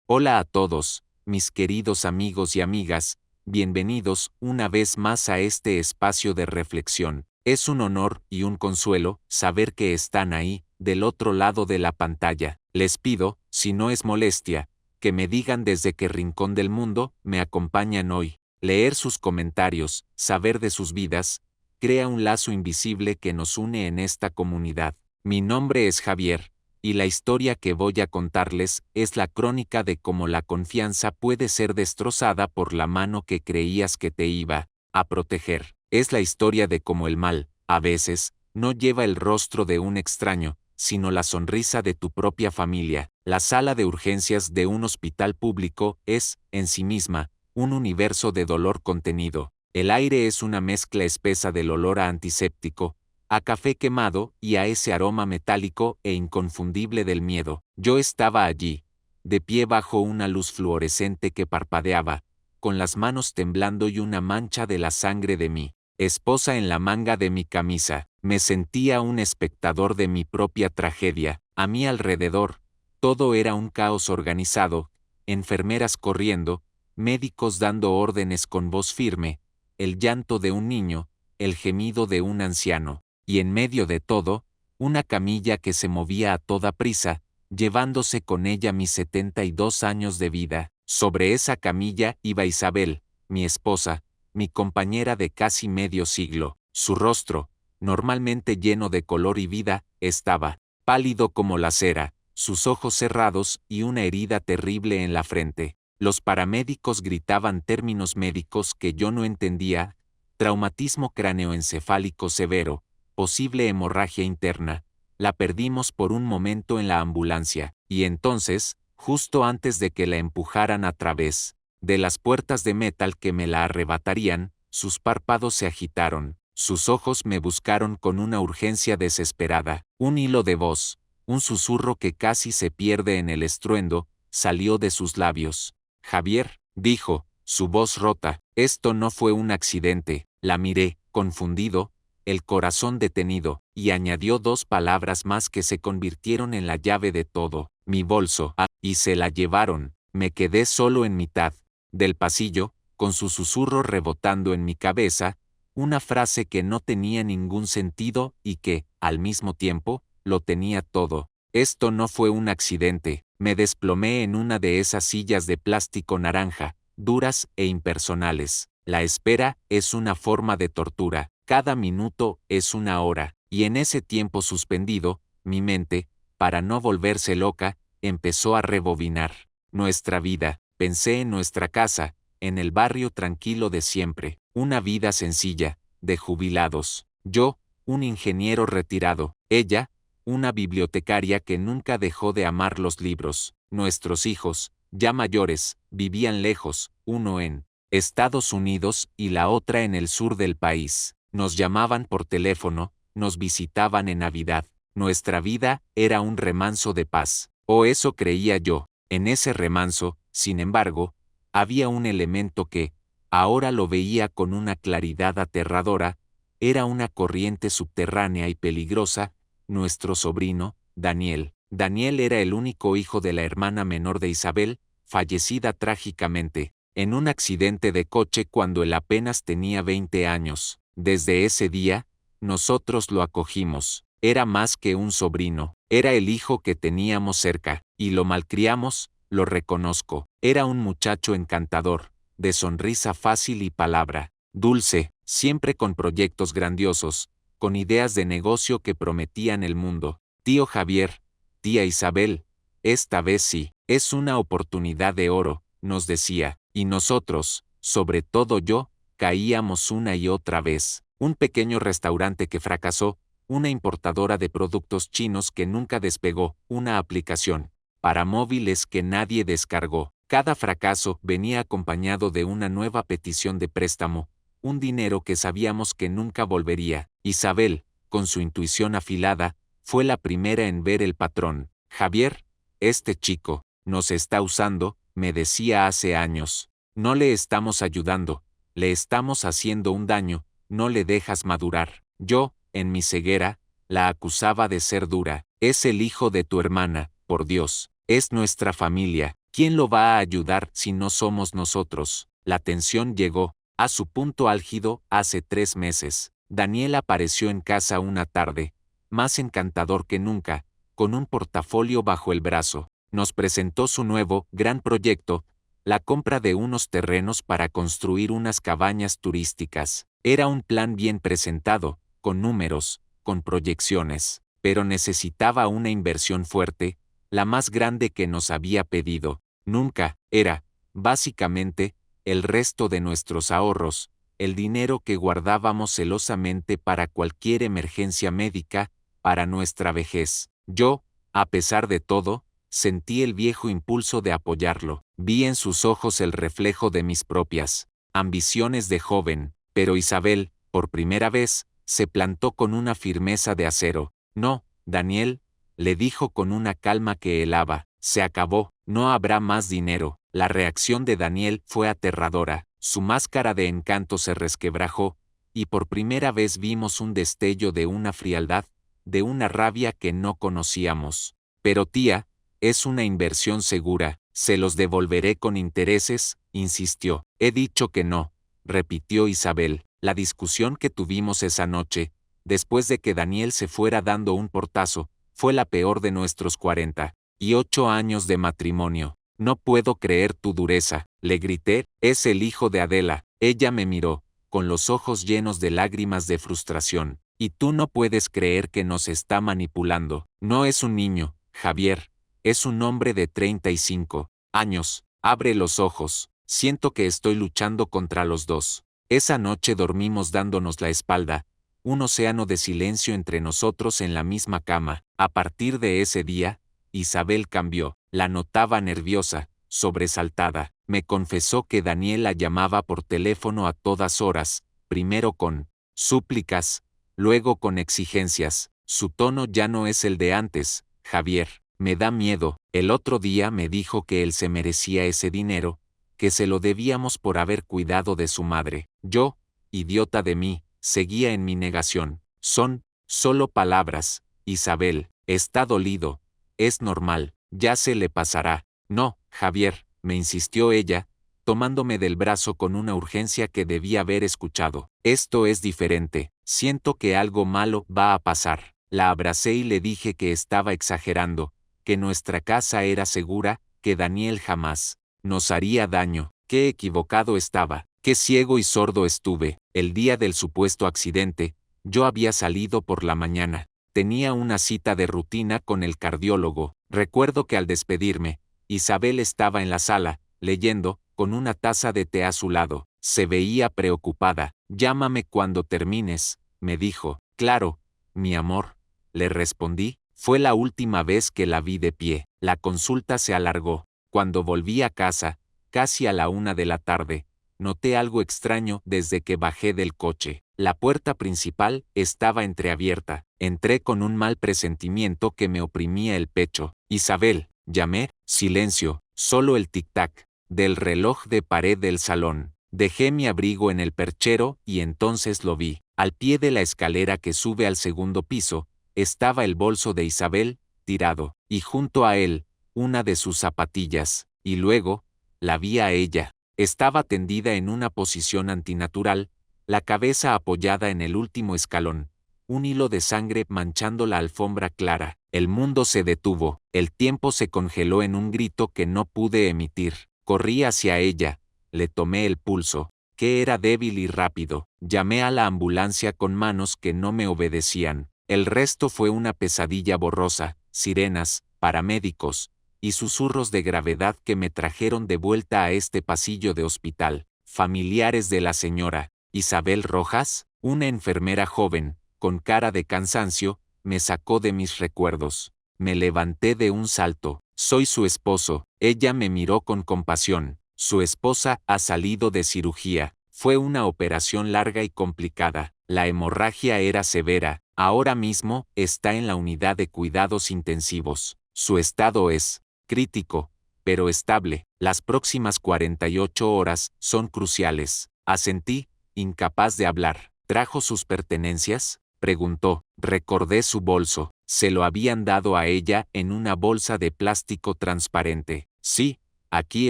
Hola a todos, mis queridos amigos y amigas, bienvenidos una vez más a este espacio de reflexión. Es un honor y un consuelo saber que están ahí, del otro lado de la pantalla. Les pido, si no es molestia, que me digan desde qué rincón del mundo me acompañan hoy. Leer sus comentarios, saber de sus vidas, crea un lazo invisible que nos une en esta comunidad. Mi nombre es Javier, y la historia que voy a contarles es la crónica de cómo la confianza puede ser destrozada por la mano que creías que te iba a proteger. Es la historia de cómo el mal, a veces, no lleva el rostro de un extraño, sino la sonrisa de tu propia familia. La sala de urgencias de un hospital público es, en sí misma, un universo de dolor contenido. El aire es una mezcla espesa del olor a antiséptico, a café quemado y a ese aroma metálico e inconfundible del miedo. Yo estaba allí, de pie bajo una luz fluorescente que parpadeaba, con las manos temblando y una mancha de la sangre de mi esposa en la manga de mi camisa. Me sentía un espectador de mi propia tragedia. A mi alrededor, todo era un caos organizado, enfermeras corriendo, médicos dando órdenes con voz firme, el llanto de un niño, el gemido de un anciano. Y en medio de todo, una camilla que se movía a toda prisa, llevándose con ella mis 72 años de vida. Sobre esa camilla iba Isabel, mi esposa, mi compañera de casi medio siglo. Su rostro, normalmente lleno de color y vida, estaba pálido como la cera, sus ojos cerrados y una herida terrible en la frente. Los paramédicos gritaban términos médicos que yo no entendía: traumatismo cráneoencefálico severo, posible hemorragia interna. La perdimos por un momento en la ambulancia, y entonces, justo antes de que la empujaran a través de las puertas de metal que me la arrebatarían, sus párpados se agitaron, sus ojos me buscaron con una urgencia desesperada. Un hilo de voz, un susurro que casi se pierde en el estruendo, salió de sus labios. Javier, dijo, su voz rota, esto no fue un accidente. La miré, confundido, el corazón detenido, y añadió dos palabras más que se convirtieron en la llave de todo: mi bolso. Y se la llevaron. Me quedé solo en mitad del pasillo, con su susurro rebotando en mi cabeza, una frase que no tenía ningún sentido y que, al mismo tiempo, lo tenía todo. Esto no fue un accidente. Me desplomé en una de esas sillas de plástico naranja, duras e impersonales. La espera es una forma de tortura. Cada minuto es una hora, y en ese tiempo suspendido, mi mente, para no volverse loca, empezó a rebobinar. Nuestra vida, pensé en nuestra casa, en el barrio tranquilo de siempre, una vida sencilla, de jubilados. Yo, un ingeniero retirado, ella, una bibliotecaria que nunca dejó de amar los libros. Nuestros hijos, ya mayores, vivían lejos, uno en Estados Unidos y la otra en el sur del país. Nos llamaban por teléfono, nos visitaban en Navidad. Nuestra vida era un remanso de paz. O eso creía yo. En ese remanso, sin embargo, había un elemento que, ahora lo veía con una claridad aterradora, era una corriente subterránea y peligrosa. Nuestro sobrino, Daniel. Daniel era el único hijo de la hermana menor de Isabel, fallecida trágicamente en un accidente de coche cuando él apenas tenía 20 años. Desde ese día, nosotros lo acogimos. Era más que un sobrino, era el hijo que teníamos cerca, y lo malcriamos, lo reconozco. Era un muchacho encantador, de sonrisa fácil y palabra dulce, siempre con proyectos grandiosos, con ideas de negocio que prometían el mundo. Tío Javier, tía Isabel, esta vez sí, es una oportunidad de oro, nos decía, y nosotros, sobre todo yo, caíamos una y otra vez. Un pequeño restaurante que fracasó, una importadora de productos chinos que nunca despegó, una aplicación para móviles que nadie descargó. Cada fracaso venía acompañado de una nueva petición de préstamo, un dinero que sabíamos que nunca volvería. Isabel, con su intuición afilada, fue la primera en ver el patrón. Javier, este chico, nos está usando, me decía hace años. No le estamos ayudando, le estamos haciendo un daño, no le dejas madurar. Yo, en mi ceguera, la acusaba de ser dura. Es el hijo de tu hermana, por Dios, es nuestra familia. ¿Quién lo va a ayudar si no somos nosotros? La tensión llegó a su punto álgido hace 3 meses. Daniel apareció en casa una tarde, más encantador que nunca, con un portafolio bajo el brazo. Nos presentó su nuevo, gran proyecto, la compra de unos terrenos para construir unas cabañas turísticas. Era un plan bien presentado, con números, con proyecciones, pero necesitaba una inversión fuerte, la más grande que nos había pedido. Nunca, era, básicamente, el resto de nuestros ahorros, el dinero que guardábamos celosamente para cualquier emergencia médica, para nuestra vejez. Yo, a pesar de todo, sentí el viejo impulso de apoyarlo. Vi en sus ojos el reflejo de mis propias ambiciones de joven, pero Isabel, por primera vez, se plantó con una firmeza de acero. No, Daniel, le dijo con una calma que helaba, se acabó, no habrá más dinero. La reacción de Daniel fue aterradora, su máscara de encanto se resquebrajó, y por primera vez vimos un destello de una frialdad, de una rabia que no conocíamos. Pero tía, es una inversión segura, se los devolveré con intereses, insistió. He dicho que no, repitió Isabel. La discusión que tuvimos esa noche, después de que Daniel se fuera dando un portazo, fue la peor de nuestros 48 años de matrimonio. No puedo creer tu dureza, le grité, es el hijo de Adela. Ella me miró, con los ojos llenos de lágrimas de frustración. Y tú no puedes creer que nos está manipulando. No es un niño, Javier, es un hombre de 35 años. Abre los ojos, siento que estoy luchando contra los dos. Esa noche dormimos dándonos la espalda, un océano de silencio entre nosotros en la misma cama. A partir de ese día, Isabel cambió, la notaba nerviosa, sobresaltada. Me confesó que Daniel la llamaba por teléfono a todas horas, primero con súplicas, luego con exigencias. Su tono ya no es el de antes, Javier, me da miedo. El otro día me dijo que él se merecía ese dinero, que se lo debíamos por haber cuidado de su madre. Yo, idiota de mí, seguía en mi negación. Son solo palabras, Isabel, está dolido, es normal, ya se le pasará. No, Javier, me insistió ella, tomándome del brazo con una urgencia que debía haber escuchado. Esto es diferente, siento que algo malo va a pasar. La abracé y le dije que estaba exagerando, que nuestra casa era segura, que Daniel jamás nos haría daño. Qué equivocado estaba, qué ciego y sordo estuve. El día del supuesto accidente, yo había salido por la mañana. Tenía una cita de rutina con el cardiólogo. Recuerdo que al despedirme, Isabel estaba en la sala, leyendo, con una taza de té a su lado. Se veía preocupada. Llámame cuando termines, me dijo. Claro, mi amor, le respondí. Fue la última vez que la vi de pie. La consulta se alargó. Cuando volví a casa, casi a la 1 de la tarde, noté algo extraño desde que bajé del coche. La puerta principal estaba entreabierta. Entré con un mal presentimiento que me oprimía el pecho. Isabel, llamé. Silencio, solo el tic-tac del reloj de pared del salón. Dejé mi abrigo en el perchero y entonces lo vi. Al pie de la escalera que sube al segundo piso, estaba el bolso de Isabel, tirado, y junto a él, una de sus zapatillas, y luego, la vi a ella. Estaba tendida en una posición antinatural, la cabeza apoyada en el último escalón, un hilo de sangre manchando la alfombra clara. El mundo se detuvo, el tiempo se congeló en un grito que no pude emitir. Corrí hacia ella, le tomé el pulso, que era débil y rápido. Llamé a la ambulancia con manos que no me obedecían. El resto fue una pesadilla borrosa, sirenas, paramédicos, y susurros de gravedad que me trajeron de vuelta a este pasillo de hospital. Familiares de la señora Isabel Rojas, una enfermera joven, con cara de cansancio, me sacó de mis recuerdos. Me levanté de un salto. Soy su esposo. Ella me miró con compasión. Su esposa ha salido de cirugía. Fue una operación larga y complicada. La hemorragia era severa. Ahora mismo está en la unidad de cuidados intensivos. Su estado es crítico, pero estable. Las próximas 48 horas son cruciales. Asentí, incapaz de hablar. ¿Trajo sus pertenencias?, preguntó. Recordé su bolso. Se lo habían dado a ella en una bolsa de plástico transparente. Sí, Aquí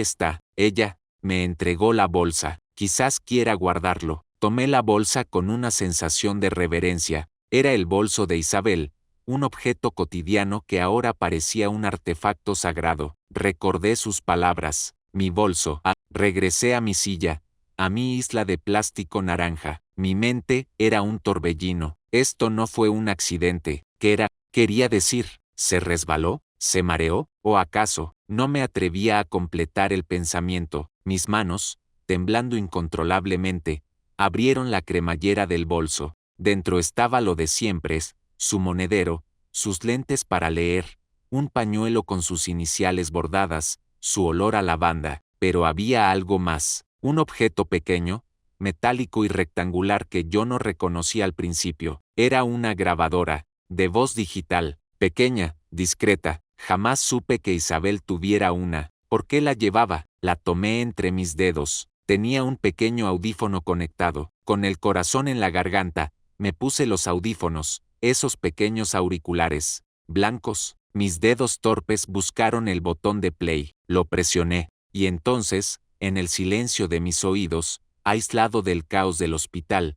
está. Ella me entregó la bolsa. Quizás quiera guardarlo. Tomé la bolsa con una sensación de reverencia. Era el bolso de Isabel, un objeto cotidiano que ahora parecía un artefacto sagrado. Recordé sus palabras. Mi bolso. Regresé a mi silla, a mi isla de plástico naranja. Mi mente era un torbellino. Esto no fue un accidente. ¿Qué era? Quería decir, ¿se resbaló? ¿Se mareó? ¿O acaso? No me atrevía a completar el pensamiento. Mis manos, temblando incontrolablemente, abrieron la cremallera del bolso. Dentro estaba lo de siempre, su monedero, sus lentes para leer, un pañuelo con sus iniciales bordadas, su olor a lavanda, pero había algo más, un objeto pequeño, metálico y rectangular que yo no reconocí al principio. Era una grabadora, de voz digital, pequeña, discreta. Jamás supe que Isabel tuviera una. ¿Por qué la llevaba? La tomé entre mis dedos. Tenía un pequeño audífono conectado. Con el corazón en la garganta, me puse los audífonos, esos pequeños auriculares, blancos. Mis dedos torpes buscaron el botón de play. Lo presioné. Y entonces, en el silencio de mis oídos, aislado del caos del hospital,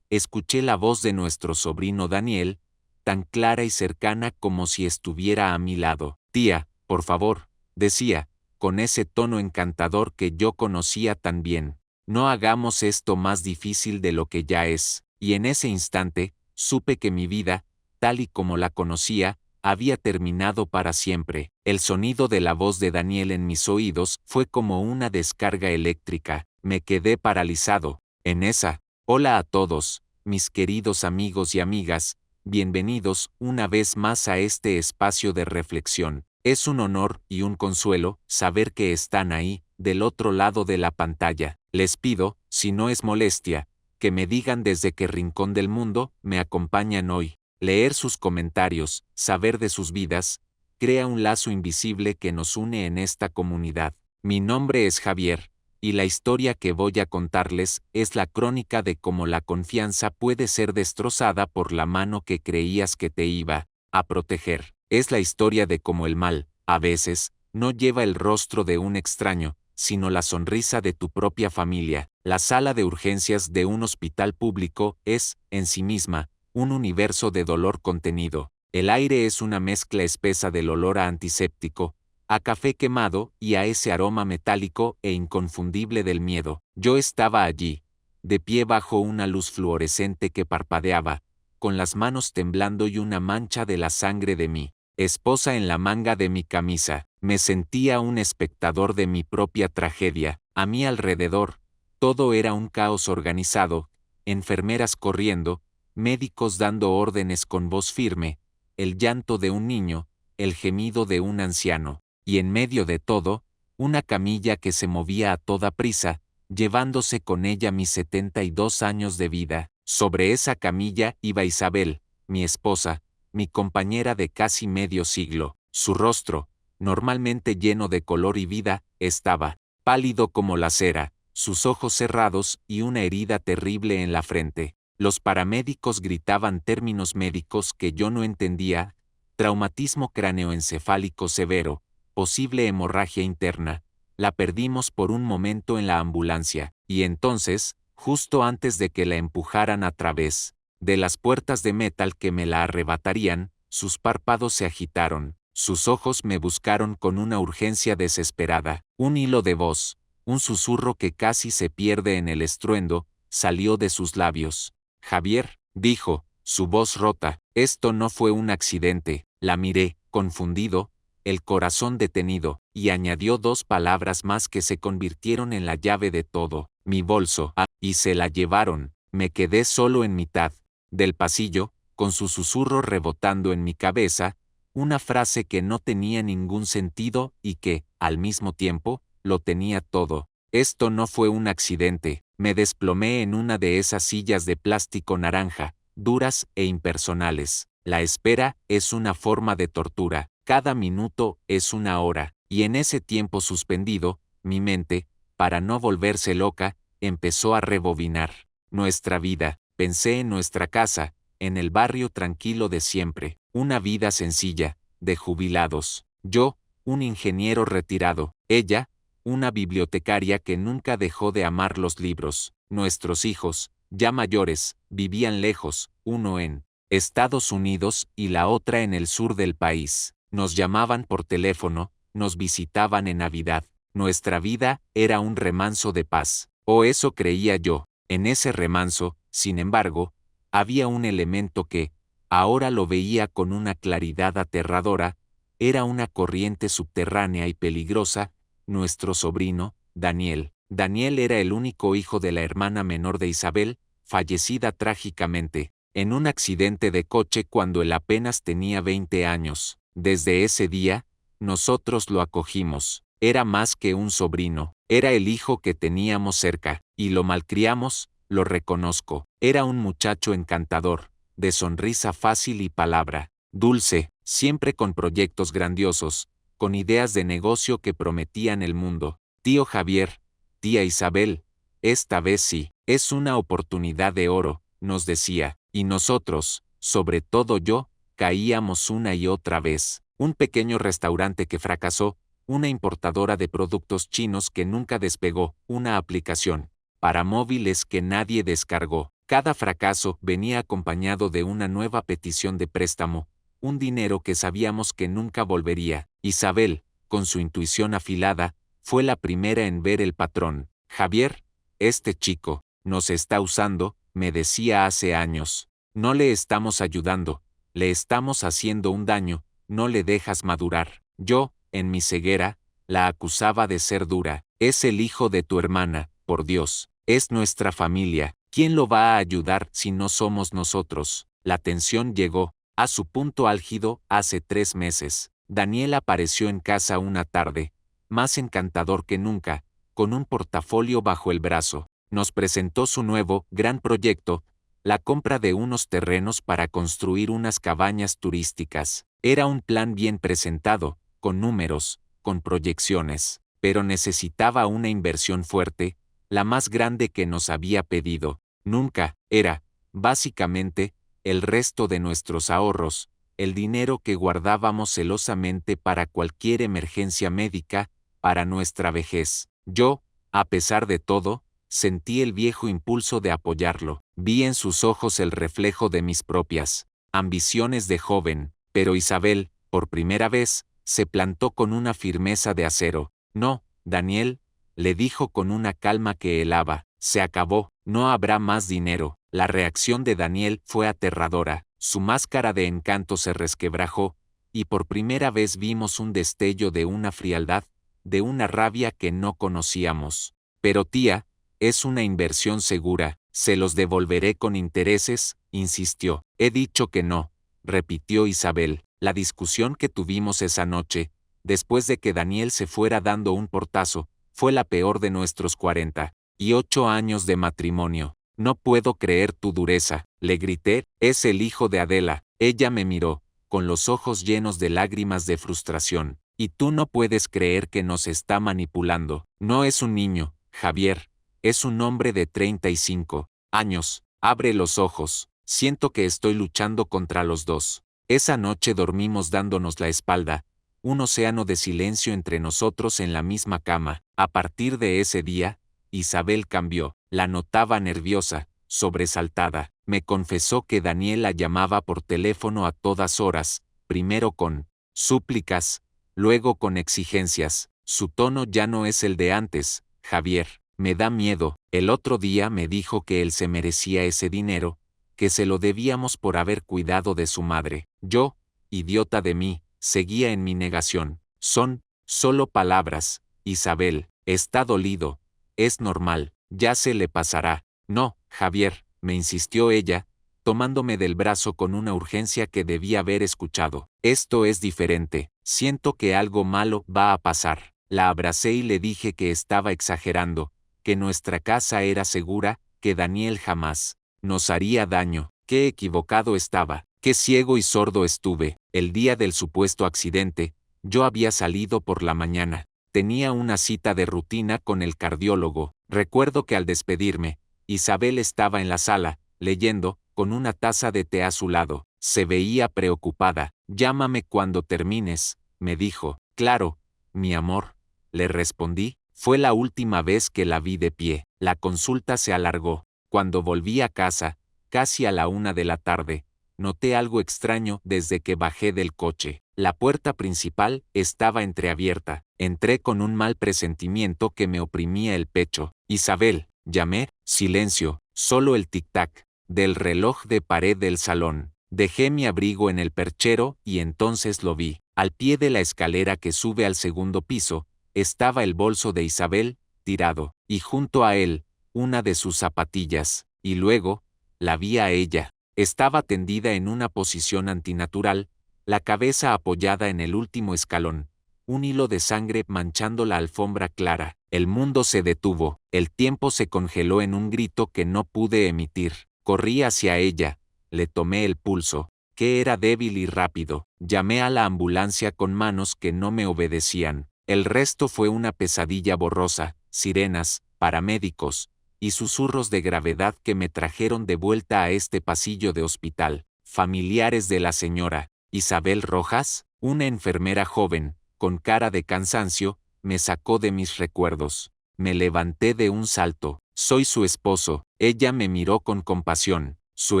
escuché la voz de nuestro sobrino Daniel, tan clara y cercana como si estuviera a mi lado. Tía, por favor, decía, con ese tono encantador que yo conocía tan bien, no hagamos esto más difícil de lo que ya es. Y en ese instante, supe que mi vida, tal y como la conocía, había terminado para siempre. El sonido de la voz de Daniel en mis oídos fue como una descarga eléctrica. Me quedé paralizado. En esa, hola a todos, mis queridos amigos y amigas, bienvenidos una vez más a este espacio de reflexión. Es un honor y un consuelo saber que están ahí, del otro lado de la pantalla. Les pido, si no es molestia, que me digan desde qué rincón del mundo me acompañan hoy. Leer sus comentarios, saber de sus vidas, crea un lazo invisible que nos une en esta comunidad. Mi nombre es Javier, y la historia que voy a contarles es la crónica de cómo la confianza puede ser destrozada por la mano que creías que te iba a proteger. Es la historia de cómo el mal, a veces, no lleva el rostro de un extraño, sino la sonrisa de tu propia familia. La sala de urgencias de un hospital público es, en sí misma, un universo de dolor contenido. El aire es una mezcla espesa del olor a antiséptico, a café quemado y a ese aroma metálico e inconfundible del miedo. Yo estaba allí, de pie bajo una luz fluorescente que parpadeaba, con las manos temblando y una mancha de la sangre de mi esposa en la manga de mi camisa. Me sentía un espectador de mi propia tragedia. A mi alrededor, todo era un caos organizado, enfermeras corriendo, médicos dando órdenes con voz firme, el llanto de un niño, el gemido de un anciano, y en medio de todo, una camilla que se movía a toda prisa, llevándose con ella mis 72 años de vida. Sobre esa camilla iba Isabel, mi esposa, mi compañera de casi medio siglo. Su rostro, normalmente lleno de color y vida, estaba pálido como la cera, sus ojos cerrados y una herida terrible en la frente. Los paramédicos gritaban términos médicos que yo no entendía: traumatismo cráneoencefálico severo, posible hemorragia interna. La perdimos por un momento en la ambulancia, y entonces, justo antes de que la empujaran a través de las puertas de metal que me la arrebatarían, sus párpados se agitaron, sus ojos me buscaron con una urgencia desesperada. Un hilo de voz, un susurro que casi se pierde en el estruendo, salió de sus labios. Javier, dijo, su voz rota, esto no fue un accidente. La miré, confundido, el corazón detenido, y añadió dos palabras más que se convirtieron en la llave de todo: mi bolso. Y se la llevaron. Me quedé solo en mitad del pasillo, con su susurro rebotando en mi cabeza, una frase que no tenía ningún sentido y que, al mismo tiempo, lo tenía todo. Esto no fue un accidente. Me desplomé en una de esas sillas de plástico naranja, duras e impersonales. La espera es una forma de tortura. Cada minuto es una hora, y en ese tiempo suspendido, mi mente, para no volverse loca, empezó a rebobinar. Nuestra vida. Pensé en nuestra casa, en el barrio tranquilo de siempre, una vida sencilla, de jubilados. Yo, un ingeniero retirado. Ella, una bibliotecaria que nunca dejó de amar los libros. Nuestros hijos, ya mayores, vivían lejos, uno en Estados Unidos y la otra en el sur del país. Nos llamaban por teléfono, nos visitaban en Navidad. Nuestra vida era un remanso de paz. O eso creía yo. En ese remanso, sin embargo, había un elemento que, ahora lo veía con una claridad aterradora, era una corriente subterránea y peligrosa. Nuestro sobrino, Daniel. Daniel era el único hijo de la hermana menor de Isabel, fallecida trágicamente, en un accidente de coche cuando él apenas tenía 20 años. Desde ese día, nosotros lo acogimos. Era más que un sobrino, era el hijo que teníamos cerca, y lo malcriamos, lo reconozco. Era un muchacho encantador, de sonrisa fácil y palabra dulce, siempre con proyectos grandiosos, con ideas de negocio que prometían el mundo. Tío Javier, tía Isabel, esta vez sí, es una oportunidad de oro, nos decía, y nosotros, sobre todo yo, caíamos una y otra vez. Un pequeño restaurante que fracasó, una importadora de productos chinos que nunca despegó, una aplicación para móviles que nadie descargó. Cada fracaso venía acompañado de una nueva petición de préstamo, un dinero que sabíamos que nunca volvería. Isabel, con su intuición afilada, fue la primera en ver el patrón. Javier, este chico, nos está usando, me decía hace años. No le estamos ayudando, le estamos haciendo un daño, no le dejas madurar. Yo, en mi ceguera, la acusaba de ser dura. Es el hijo de tu hermana, por Dios, es nuestra familia. ¿Quién lo va a ayudar si no somos nosotros? La tensión llegó a su punto álgido hace 3 meses. Daniel apareció en casa una tarde, más encantador que nunca, con un portafolio bajo el brazo. Nos presentó su nuevo, gran proyecto, la compra de unos terrenos para construir unas cabañas turísticas. Era un plan bien presentado, con números, con proyecciones, pero necesitaba una inversión fuerte, la más grande que nos había pedido. Nunca, era, básicamente, el resto de nuestros ahorros, el dinero que guardábamos celosamente para cualquier emergencia médica, para nuestra vejez. Yo, a pesar de todo, sentí el viejo impulso de apoyarlo. Vi en sus ojos el reflejo de mis propias ambiciones de joven, pero Isabel, por primera vez, se plantó con una firmeza de acero. No, Daniel, le dijo con una calma que helaba, se acabó, no habrá más dinero. La reacción de Daniel fue aterradora, su máscara de encanto se resquebrajó, y por primera vez vimos un destello de una frialdad, de una rabia que no conocíamos. Pero tía, es una inversión segura, se los devolveré con intereses, insistió. He dicho que no, repitió Isabel. La discusión que tuvimos esa noche, después de que Daniel se fuera dando un portazo, fue la peor de nuestros 48 años de matrimonio. No puedo creer tu dureza, le grité, es el hijo de Adela. Ella me miró, con los ojos llenos de lágrimas de frustración. Y tú no puedes creer que nos está manipulando. No es un niño, Javier, es un hombre de 35 años. Abre los ojos, siento que estoy luchando contra los dos. Esa noche dormimos dándonos la espalda, un océano de silencio entre nosotros en la misma cama. A partir de ese día, Isabel cambió, la notaba nerviosa, sobresaltada. Me confesó que Daniel la llamaba por teléfono a todas horas, primero con súplicas, luego con exigencias. Su tono ya no es el de antes, Javier, me da miedo. El otro día me dijo que él se merecía ese dinero, que se lo debíamos por haber cuidado de su madre. Yo, idiota de mí, seguía en mi negación. Son solo palabras, Isabel, está dolido, es normal, ya se le pasará. No, Javier, me insistió ella, tomándome del brazo con una urgencia que debía haber escuchado. Esto es diferente, siento que algo malo va a pasar. La abracé y le dije que estaba exagerando, que nuestra casa era segura, que Daniel jamás nos haría daño. Qué equivocado estaba, qué ciego y sordo estuve. El día del supuesto accidente, yo había salido por la mañana. Tenía una cita de rutina con el cardiólogo. Recuerdo que al despedirme, Isabel estaba en la sala, leyendo, con una taza de té a su lado. Se veía preocupada. Llámame cuando termines, me dijo. Claro, mi amor, le respondí, Fue la última vez que la vi de pie. La consulta se alargó. Cuando volví a casa, casi a la 1 de la tarde, noté algo extraño desde que bajé del coche. La puerta principal estaba entreabierta. Entré con un mal presentimiento que me oprimía el pecho. Isabel, llamé. Silencio, solo el tic-tac del reloj de pared del salón. Dejé mi abrigo en el perchero y entonces lo vi. Al pie de la escalera que sube al segundo piso, estaba el bolso de Isabel, tirado, y junto a él, una de sus zapatillas, y luego, la vi a ella. Estaba tendida en una posición antinatural, la cabeza apoyada en el último escalón, un hilo de sangre manchando la alfombra clara. El mundo se detuvo, el tiempo se congeló en un grito que no pude emitir. Corrí hacia ella, le tomé el pulso, que era débil y rápido. Llamé a la ambulancia con manos que no me obedecían. El resto fue una pesadilla borrosa, sirenas, paramédicos, y susurros de gravedad que me trajeron de vuelta a este pasillo de hospital. Familiares de la señora Isabel Rojas, una enfermera joven, con cara de cansancio, me sacó de mis recuerdos. Me levanté de un salto. Soy su esposo. Ella me miró con compasión. Su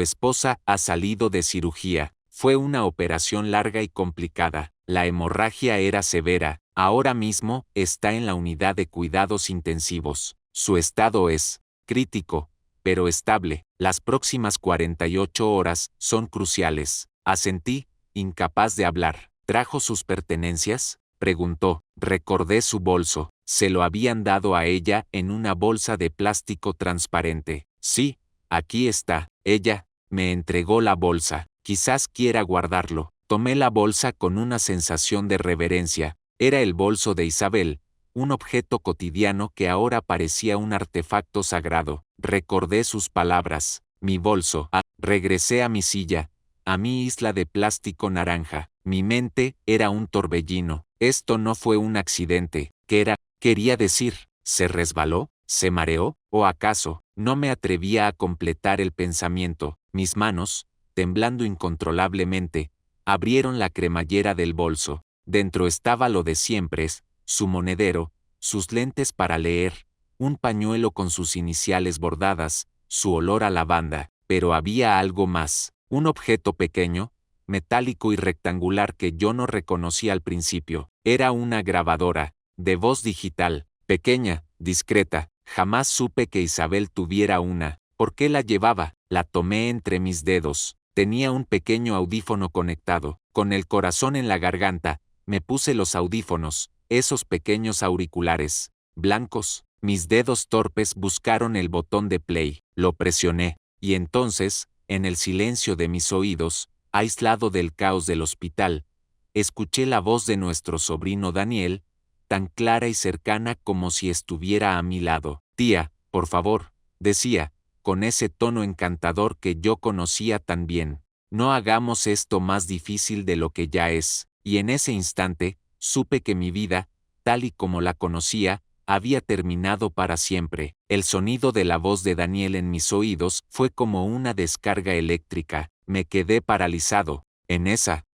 esposa ha salido de cirugía. Fue una operación larga y complicada. La hemorragia era severa. Ahora mismo está en la unidad de cuidados intensivos. Su estado es crítico, pero estable. Las próximas 48 horas son cruciales. Asentí, incapaz de hablar. ¿Trajo sus pertenencias?, preguntó. Recordé su bolso. Se lo habían dado a ella en una bolsa de plástico transparente. Sí, aquí está. Ella me entregó la bolsa. Quizás quiera guardarlo. Tomé la bolsa con una sensación de reverencia. Era el bolso de Isabel, un objeto cotidiano que ahora parecía un artefacto sagrado. Recordé sus palabras. Mi bolso. Regresé a mi silla, a mi isla de plástico naranja. Mi mente era un torbellino. Esto no fue un accidente. ¿Qué era? Quería decir, ¿se resbaló? ¿Se mareó? ¿O acaso? No me atrevía a completar el pensamiento. Mis manos, temblando incontrolablemente, abrieron la cremallera del bolso. Dentro estaba lo de siempre, su monedero, sus lentes para leer, un pañuelo con sus iniciales bordadas, su olor a lavanda. Pero había algo más. Un objeto pequeño, metálico y rectangular que yo no reconocí al principio. Era una grabadora, de voz digital, pequeña, discreta. Jamás supe que Isabel tuviera una. ¿Por qué la llevaba? La tomé entre mis dedos. Tenía un pequeño audífono conectado. Con el corazón en la garganta, me puse los audífonos, esos pequeños auriculares, blancos. Mis dedos torpes buscaron el botón de play. Lo presioné, y entonces, en el silencio de mis oídos, aislado del caos del hospital, escuché la voz de nuestro sobrino Daniel, tan clara y cercana como si estuviera a mi lado. Tía, por favor, decía, con ese tono encantador que yo conocía tan bien, no hagamos esto más difícil de lo que ya es. Y en ese instante, supe que mi vida, tal y como la conocía, había terminado para siempre. El sonido de la voz de Daniel en mis oídos fue como una descarga eléctrica. Me quedé paralizado. En esa